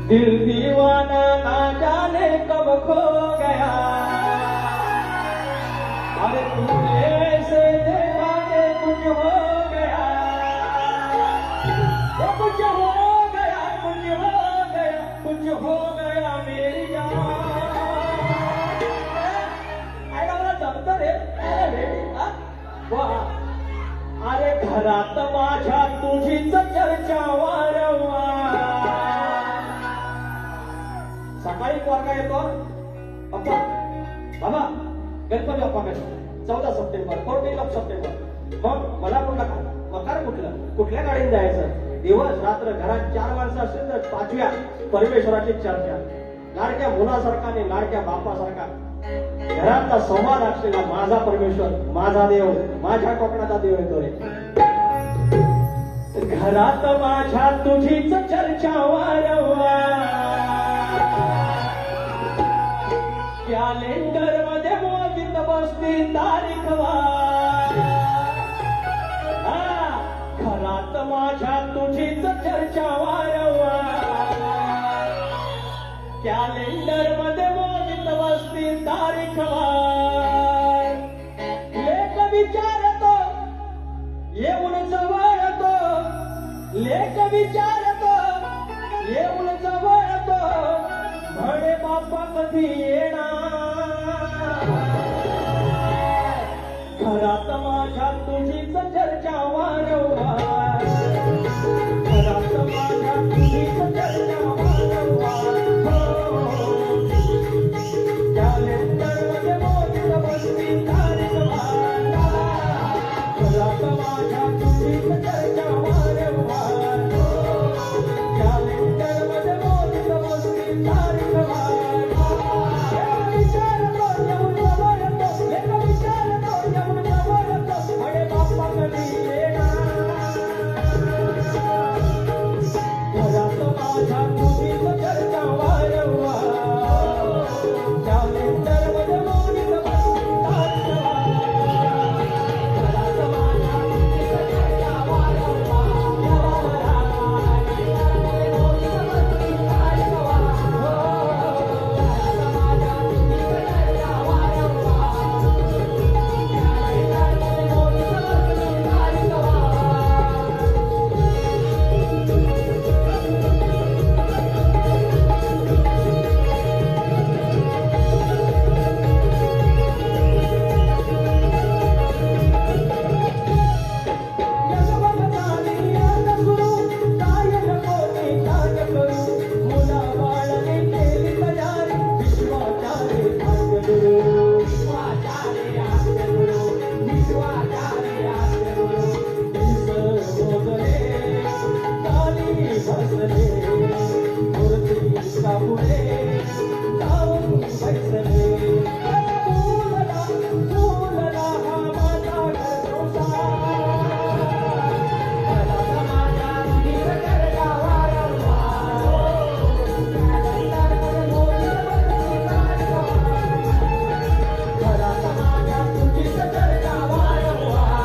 दिल दीवाना ना जाने कब खो गया। अरे तूने ऐसे देखा के कुछ हो गया, वो कुछ हो गया, कुछ हो गया, कुछ हो गया मेरी जान। ऐका मला जमतं रे, अरे रेडी हा वा। अरे घरात माझ्या तुझीच चर्चा वारंवार। सकाळी पोरगा येतो, अप्पा बाबा गणपती बाप्पा कसं 14 सप्टेंबर 14 सप्टेंबर। मग मला कुठला मकार कुठल्या गाडीने जायचं? दिवस रात्र घरात 4 माणसं असतील तर 5व्या परमेश्वराची चर्चा। लाडक्या मुलासारखा आणि लाडक्या बापासारखा घरातला संवाद असलेला माझा परमेश्वर, माझा देव, माझ्या कोकणाचा देव येतो रे। घरात माझ्या तुझीच चर्चा वारंवार। कॅलेंडर मध्ये मोजित बसती तारीख वार। घरात माझ्या तुझीच चर्चा वारंवार। कॅलेंडर मध्ये मोजित बसती तारीख वार। लेख विचारतो येऊन जवळतो, लेख विचारतो येऊन जवळतो, म्हणे बाप्पा कधी येणार? घरात माझ्या तुझीच चर्चा वारंवार। घरात माझ्या तुझीच चर्चा वारंवार। कॅलेंडर मध्ये मोजित बसती तारीख वार। घरात माझ्या तुझीच चर्चा वारंवार। कॅलेंडर मध्ये मोजित बसती तारीख वार। विचारतो येऊन जवळतो, लेख विचारतो येऊन जवळतो, अरे बाप्पा कधी येणार? घरात माझ्या तुझीच चर्चा वारंवार। कॅलेंडर मध्ये मोजित बसती तारीख वार। घरात माझ्या तुझीच चर्चा वारंवार।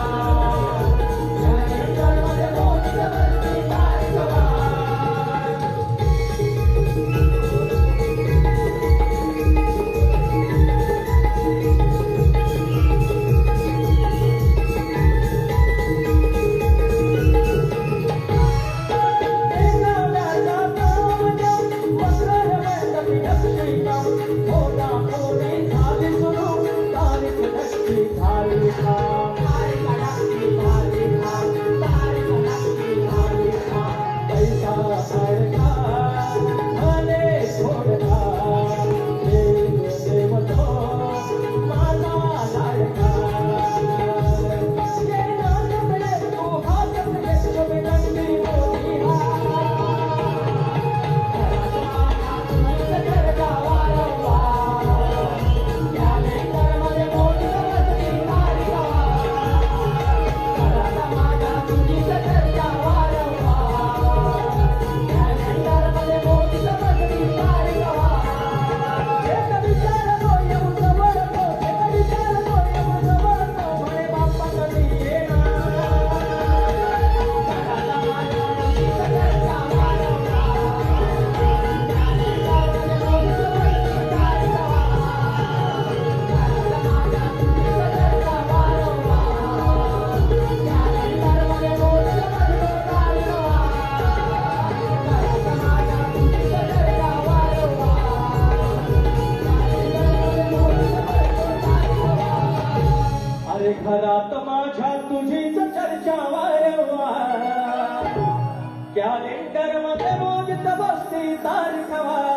कॅलेंडर मध्ये रोज बसते तारीख वार